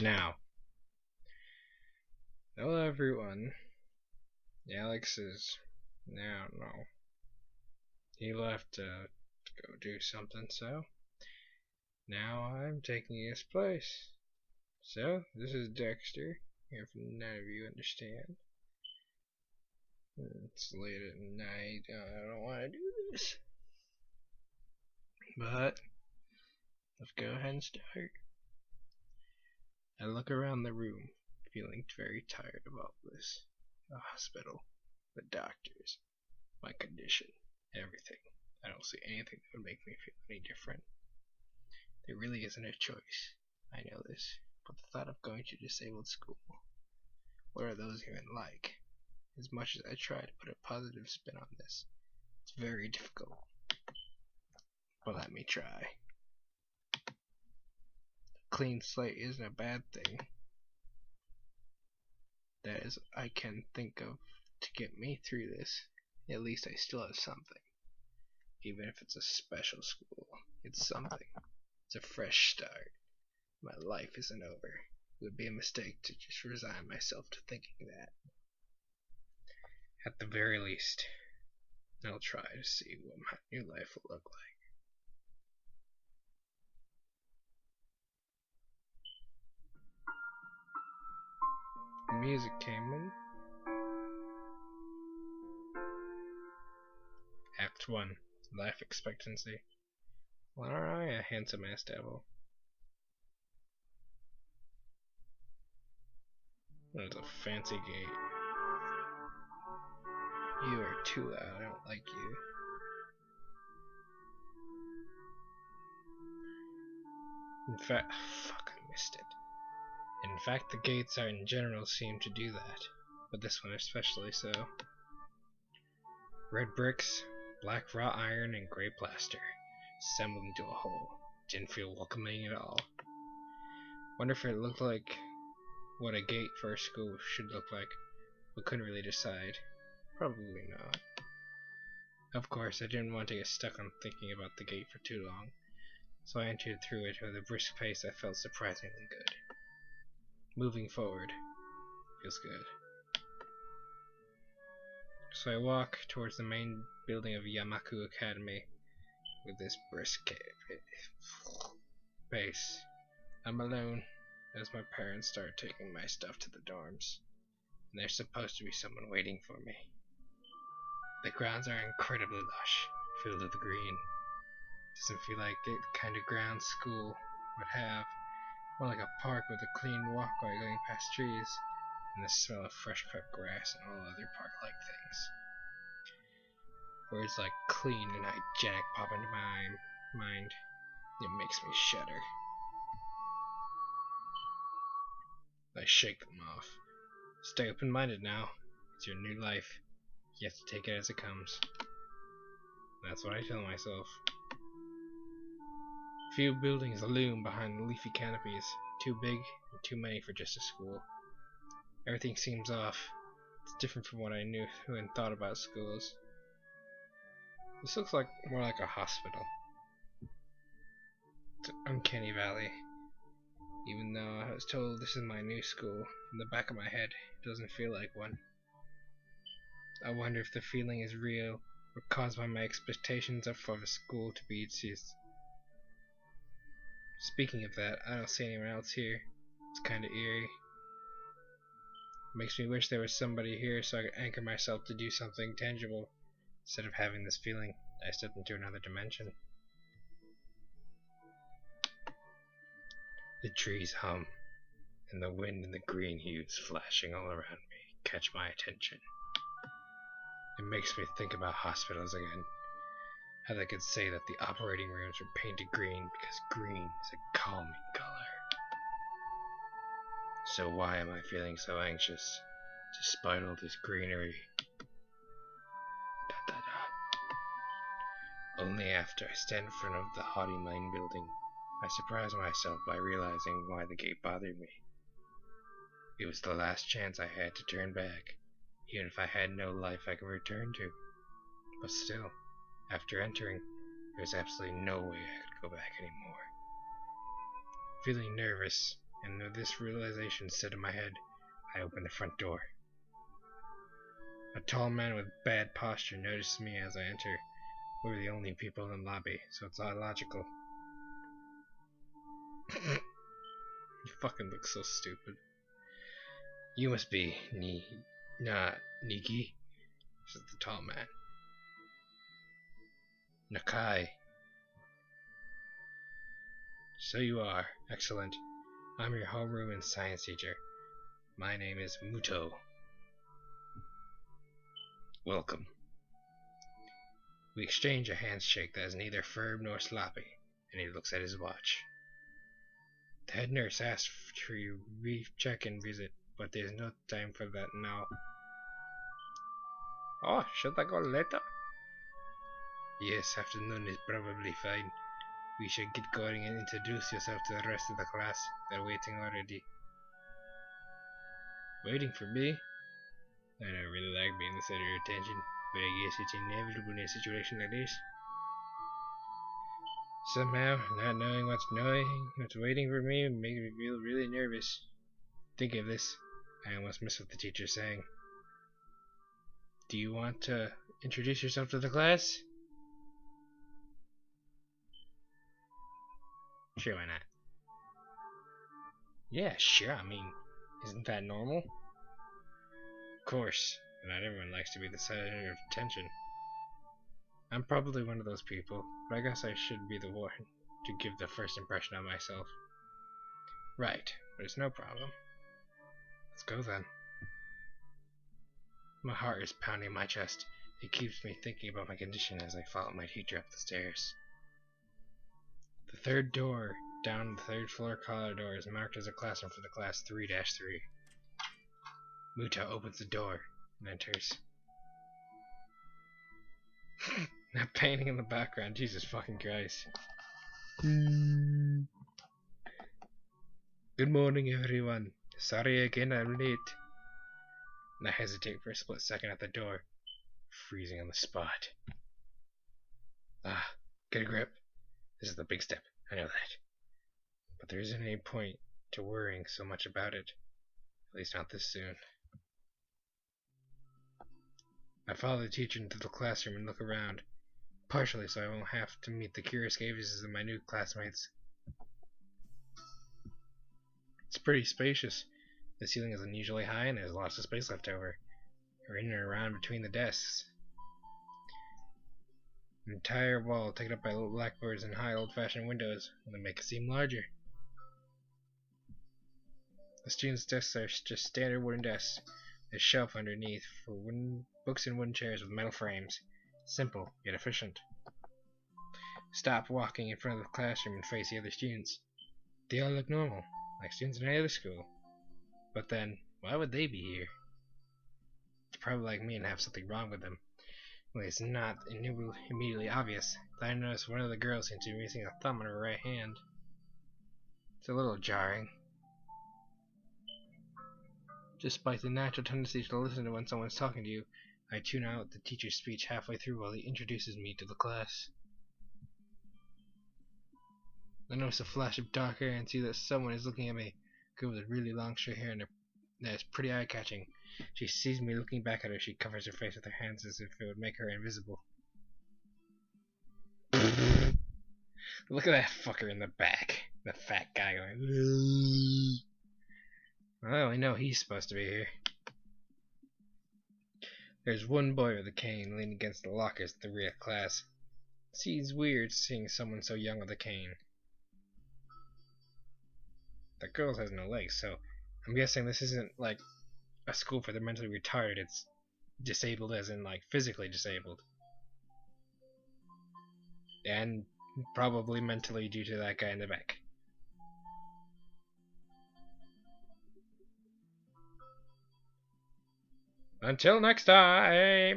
Now, hello everyone. Alex is now no. He left to go do something, so now I'm taking his place. So this is Dexter. If none of you understand, it's late at night. I don't want to do this, but let's go ahead and start. I look around the room, feeling very tired of all this. The hospital, the doctors, my condition, everything. I don't see anything that would make me feel any different. There really isn't a choice. I know this, but the thought of going to disabled school, what are those even like? As much as I try to put a positive spin on this, it's very difficult. But let me try. A clean slate isn't a bad thing. That is, I can think of to get me through this. At least I still have something. Even if it's a special school, it's something. It's a fresh start. My life isn't over. It would be a mistake to just resign myself to thinking that. At the very least, I'll try to see what my new life will look like. The music came in. Act 1. Life expectancy. Well, aren't I a handsome ass devil? There's a fancy gate. You are too loud. I don't like you. In fact, fuck, I missed it. In fact, the gates are in general seem to do that, but this one especially so. Red bricks, black wrought iron, and gray plaster, assembled into a whole. Didn't feel welcoming at all. Wonder if it looked like what a gate for a school should look like, but couldn't really decide. Probably not. Of course, I didn't want to get stuck on thinking about the gate for too long, so I entered through it with a brisk pace that felt surprisingly good. Moving forward feels good. So I walk towards the main building of Yamaku Academy with this brisk pace. I'm alone as my parents start taking my stuff to the dorms, and there's supposed to be someone waiting for me. The grounds are incredibly lush, filled with green. Doesn't feel like the kind of ground school would have. More like a park with a clean walkway going past trees, and the smell of fresh cut grass and all other park-like things. Words like clean and hygienic pop into my mind. It makes me shudder. I shake them off. Stay open-minded now. It's your new life. You have to take it as it comes. That's what I tell myself. Few buildings loom behind the leafy canopies. Too big and too many for just a school. Everything seems off. It's different from what I knew and thought about schools. This looks like more like a hospital. It's an uncanny valley. Even though I was told this is my new school, in the back of my head, it doesn't feel like one. I wonder if the feeling is real or caused by my expectations for the school to be its. Speaking of that, I don't see anyone else here. It's kinda eerie. Makes me wish there was somebody here so I could anchor myself to do something tangible, instead of having this feeling that I stepped into another dimension. The trees hum, and the wind and the green hues flashing all around me catch my attention. It makes me think about hospitals again. How they could say that the operating rooms were painted green because green is a calming color. So why am I feeling so anxious, despite all this greenery? Only after I stand in front of the haughty main building, I surprise myself by realizing why the gate bothered me. It was the last chance I had to turn back, even if I had no life I could return to. But still, after entering, there was absolutely no way I could go back anymore. Feeling nervous and with this realization set in my head, I opened the front door. A tall man with bad posture noticed me as I enter. We were the only people in the lobby, so it's all logical. You fucking look so stupid. You must be Niki, says the tall man. Nakai. So you are. Excellent. I'm your homeroom and science teacher. My name is Muto. Welcome. We exchange a handshake that is neither firm nor sloppy, and he looks at his watch. The head nurse asks for your check-in visit, but there's no time for that now. Oh, should I go later? Yes, afternoon is probably fine. We should get going and introduce yourself to the rest of the class. They're waiting already. Waiting for me? I don't really like being the center of attention, but I guess it's inevitable in a situation like this. Somehow, not knowing what's waiting for me makes me feel really nervous. Think of this. I almost missed what the teacher's saying. Do you want to introduce yourself to the class? Sure, why not? Yeah, sure, I mean, isn't that normal? Of course, but not everyone likes to be the center of attention. I'm probably one of those people, but I guess I should be the one to give the first impression of myself. Right, but it's no problem. Let's go then. My heart is pounding my chest. It keeps me thinking about my condition as I follow my teacher up the stairs. The third door down the third floor corridor is marked as a classroom for the class 3-3. Muto opens the door and enters. That painting in the background, Jesus fucking Christ. Good morning, everyone. Sorry again, I'm late. And I hesitate for a split second at the door, freezing on the spot. Get a grip. This is the big step, I know that. But there isn't any point to worrying so much about it. At least not this soon. I follow the teacher into the classroom and look around, partially so I won't have to meet the curious gazes of my new classmates. It's pretty spacious. The ceiling is unusually high and there's lots of space left over. We're in and around between the desks. An entire wall taken up by little blackboards and high old-fashioned windows that make it seem larger. The students' desks are just standard wooden desks. There's a shelf underneath for wooden books and wooden chairs with metal frames. Simple, yet efficient. Stop walking in front of the classroom and face the other students. They all look normal, like students in any other school. But then, why would they be here? It's probably like me and have something wrong with them. Well, it's not immediately obvious. But I noticed one of the girls seems to be missing a thumb on her right hand. It's a little jarring. Despite the natural tendency to listen to when someone's talking to you, I tune out the teacher's speech halfway through while he introduces me to the class. I notice a flash of dark hair and see that someone is looking at me. A girl with really long straight hair and that is pretty eye-catching. She sees me looking back at her. She covers her face with her hands as if it would make her invisible. Look at that fucker in the back. The fat guy going. Well, I know he's supposed to be here. There's one boy with a cane leaning against the lockers at the rear class. It seems weird seeing someone so young with a cane. The girl has no legs, so I'm guessing this isn't like a school for the mentally retarded. It's disabled as in like physically disabled. And probably mentally due to that guy in the back. Until next time!